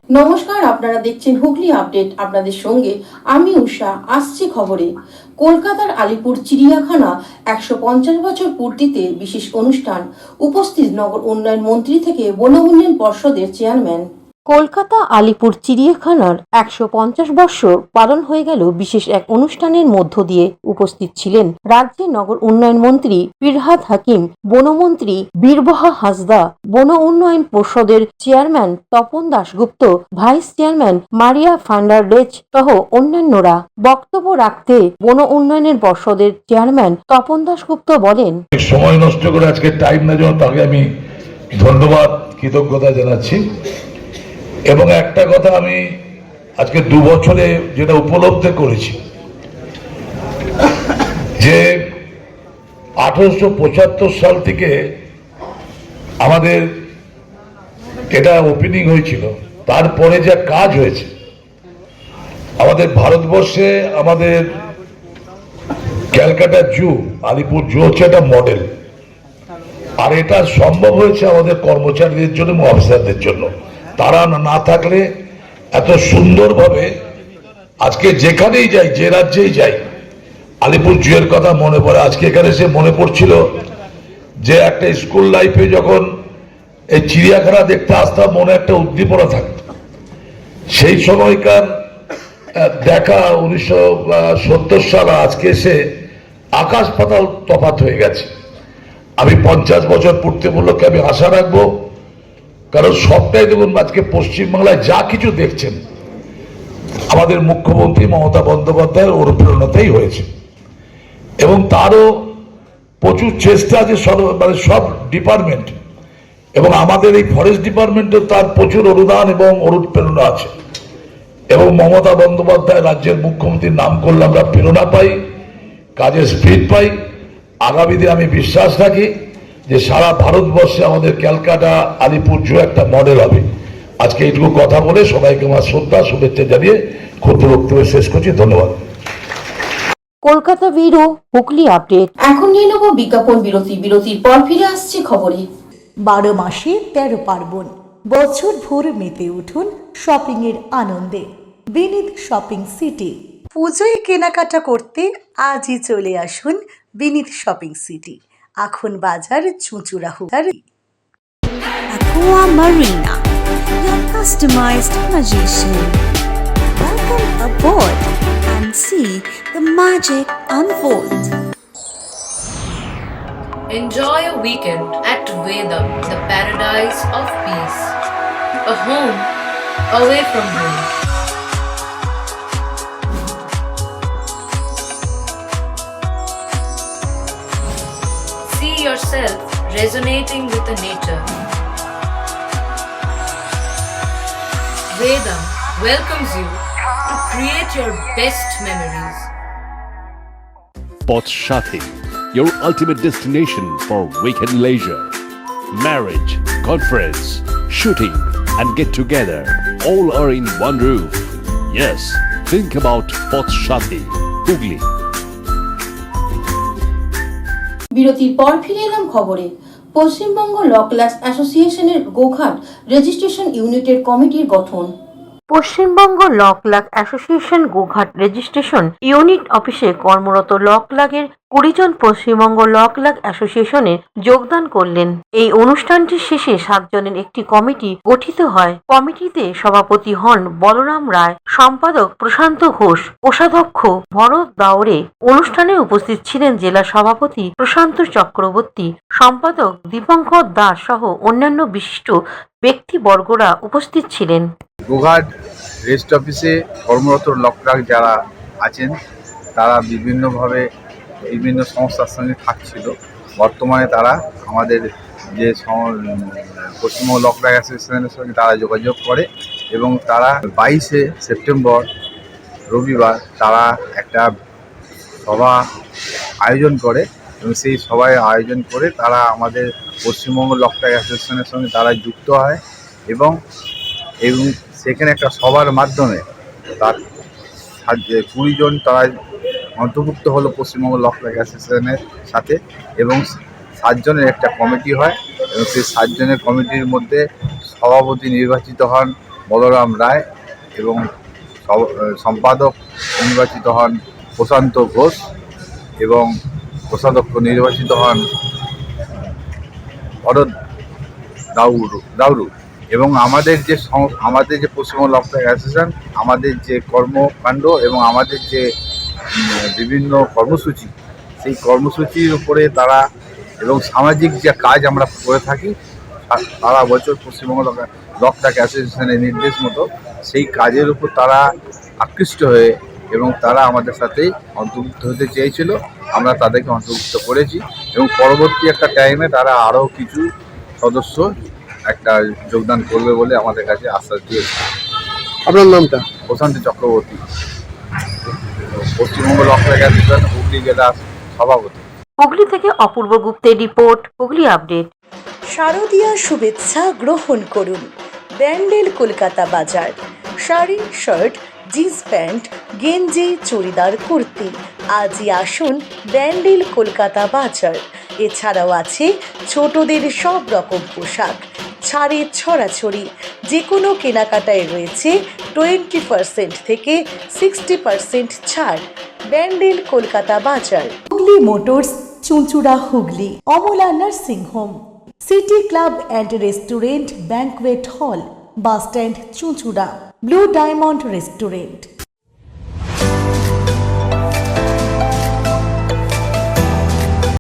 নমস্কার, আপনারা দেখছেন হুগলি আপডেট। আপনাদের সঙ্গে আমি উষা। আসছি খবরে। কলকাতার আলিপুর চিড়িয়াখানা ১৫০ বছর পূর্তিতে বিশেষ অনুষ্ঠান। উপস্থিত নগর উন্নয়ন মন্ত্রী থেকে বন উন্নয়ন পর্ষদের চেয়ারম্যান। কলকাতা আলিপুর চিড়িয়াখানার ১৫০ বর্ষ পালন হয়ে গেল বিশেষ এক অনুষ্ঠানের মধ্য দিয়ে। উপস্থিত ছিলেন রাজ্যের নগর উন্নয়ন মন্ত্রী ফিরহাদ হাকিম, বনমন্ত্রী বীরবহা হাঁসদা, বন উন্নয়ন পর্ষদের chairman Tapan Dasgupta, vice chairman Maria Fernandez সহ অন্যান্যরা। বক্তব্য রাখতে বন উন্নয়নের পর্ষদের চেয়ারম্যান তপন দাশগুপ্ত বলেন, সময় নষ্ট করে আজকে টাইম না জন্য তাকে আমি ধন্যবাদ, কৃতজ্ঞতা জানাচ্ছি। এবং একটা কথা আমি আজকে 2 বছরে যেটা উপলব্ধি করেছি যে 1875 সাল থেকে আমাদের এটা ওপেনিং হয়েছিল, তারপরে যা কাজ হয়েছে আমাদের ভারতবর্ষে, আমাদের ক্যালকাটা জু, আলিপুর জু হচ্ছে একটা মডেল। আর এটা সম্ভব হয়েছে আমাদের কর্মচারীদের জন্য এবং অফিসারদের জন্য। তারা না থাকলে এত সুন্দরভাবে আজকে যেখানেই যাই, যে রাজ্যেই যাই, আলিপুর জুয়ের কথা মনে পড়ে। আজকে এখানে এসে মনে পড়ছিল যে একটা স্কুল লাইফে যখন এই চিড়িয়াখানা দেখতে আসতাম, মনে একটা উদ্দীপনা থাকত। সেই সময়কার দেখা 1970 সাল আজকে এসে আকাশ পাতাল তফাৎ হয়ে গেছে। আমি 50 বছর পূর্তি উপলক্ষে আমি আশা রাখবো, কারণ সবটাই দেখুন আজকে পশ্চিমবাংলায় যা কিছু দেখছেন আমাদের মুখ্যমন্ত্রী মমতা বন্দ্যোপাধ্যায়ের অনুপ্রেরণাতেই হয়েছে। এবং তারও প্রচুর চেষ্টা আছে সব ডিপার্টমেন্ট, এবং আমাদের এই ফরেস্ট ডিপার্টমেন্টে তার প্রচুর অনুদান এবং অনুপ্রেরণা আছে। এবং মমতা বন্দ্যোপাধ্যায় রাজ্যের মুখ্যমন্ত্রীর নাম করলে আমরা প্রেরণা পাই, কাজের স্পিড পাই। আগামী দিনে আমি বিশ্বাস রাখি যে সারা ভারতবর্ষে আমাদের ক্যালকাটা আলিপুর জু একটা মডেল হবে। আজকে এইটুকু কথা বলে সবাইকে আমার শ্রদ্ধা শুভেচ্ছা জানিয়ে ক্ষুদ্র বক্তব্য শেষ করছি। ধন্যবাদ। Kolkata bureau, Hooghly update. এখন নিয়ে নেব বিজ্ঞাপন বিরতি। বিরতির পর ফিরে আসছি খবরে। 12 মাসে 13 পার্বণ, বছর ভোর মেতে উঠুন শপিং এর আনন্দে। বিনিদ শপিং সিটি। পুজোয় কেনাকাটা করতে আজই চলে আসুন বিনিদ শপিং সিটি, এখন বাজার চুঁচুড়াহুদার। Aqua Marina, your customized magician. Welcome aboard and see the magic unfold. Enjoy a weekend at Vedam, the paradise of peace. A home away from home. See yourself resonating with the nature. Vedam welcomes you to create your best memories. Port Shathi, your ultimate destination for weekend leisure, marriage, conference, shooting and get together, all are in one roof. Yes, think about Port Shathi, Hugli. বিরতির পর ফিরে এলাম খবরে। পশ্চিমবঙ্গ ল class অ্যাসোসিয়েশনের Goghat registration ইউনিটের কমিটির গঠন। Paschimbanga law clerk association Goghat registration unit অফিসে কর্মরত ল ক্লার্কের 20 জন পশ্চিমবঙ্গ ল ক্লার্ক অ্যাসোসিয়েশনে যোগদান করলেন। এই অনুষ্ঠানটির শেষে 7 জনের একটি কমিটি গঠিত হয়। কমিটিতে সভাপতি হন বলরাম রায়, সম্পাদক প্রশান্ত ঘোষ, কোষাধ্যক্ষ ভরত দাওরে। অনুষ্ঠানে উপস্থিত ছিলেন জেলা সভাপতি প্রশান্ত চক্রবর্তী, সম্পাদক দীপঙ্কর দাস সহ অন্যান্য বিশিষ্ট ব্যক্তিবর্গরা উপস্থিত ছিলেন। গোঘাট রেজিস্ট্রি অফিসে কর্মরত লোকরা যারা আছেন তারা বিভিন্নভাবে বিভিন্ন সংস্থার সঙ্গে থাকছিল। বর্তমানে তারা আমাদের যে পশ্চিমবঙ্গ ল ক্লার্ক অ্যাসোসিয়েশনের সঙ্গে তারা যোগাযোগ করে এবং তারা 22শে সেপ্টেম্বর রবিবার তারা একটা সভা আয়োজন করে এবং সেই সভায় আয়োজন করে তারা আমাদের পশ্চিমবঙ্গ ল ক্লার্ক অ্যাসোসিয়েশনের সঙ্গে তারা যুক্ত হয় এবং সেখানে একটা সভার মাধ্যমে তার 20 জন তারা অন্তর্ভুক্ত হলো পশ্চিমবঙ্গ ল ক্লার্ক অ্যাসোসিয়েশনের সাথে এবং 7 জনের একটা কমিটি হয় এবং সেই 7 জনের কমিটির মধ্যে সভাপতি নির্বাচিত হন বলরাম রায় এবং সম্পাদক নির্বাচিত হন প্রশান্ত ঘোষ এবং কোষাধ্যক্ষ নির্বাচিত হন ভরত দাউরু এবং আমাদের যে পশ্চিমবঙ্গ লক ট্রাক অ্যাসোসিয়েশন, আমাদের যে কর্মকাণ্ড এবং আমাদের যে বিভিন্ন কর্মসূচি, সেই কর্মসূচির উপরে তারা এবং সামাজিক যে কাজ আমরা করে থাকি সারা বছর পশ্চিমবঙ্গ লক ট্রাক অ্যাসোসিয়েশনের নির্দেশ মতো সেই কাজের উপর তারা আকৃষ্ট হয়ে এবং তারা আমাদের সাথেই অন্তর্ভুক্ত হতে চেয়েছিল। আমরা তাদেরকে অন্তর্ভুক্ত করেছি এবং পরবর্তী একটা টাইমে তারা আরও কিছু সদস্য একটা যোগদান করবে বলে আমাদের কাছে আশ্বাস দিয়েছে। আপনার নামটা? প্রশান্ত চক্রবর্তী, পশ্চিমবঙ্গ লক ট্রাক অ্যাসোসিয়েশন হুগলি জেলার সভাপতি। হুগলি থেকে অপূর্ব গুপ্তের রিপোর্ট, হুগলি আপডেট। শারদীয়া শুভেচ্ছা গ্রহণ করুন। ব্যান্ডেল কলকাতা বাজার। শাড়ি, শার্ট, জিন্স প্যান্ট, গেঞ্জি, চুড়িদার, কুর্তি। আজই আসুন ব্যান্ডেল কলকাতা বাজার। এছাড়াও আছে ছোটদের সব রকম পোশাক, ছাড়ে ছড়াছড়ি। যে কোনো কেনাকাটায় রয়েছে 20% থেকে 60% ছাড়। ব্যান্ডেল কলকাতা বাজার। হুগলি মোটরস, চুঁচুড়া Hooghly. Amala nursing home, city club and restaurant, banquet hall, bus stand চুঁচুড়া। Blue diamond restaurant.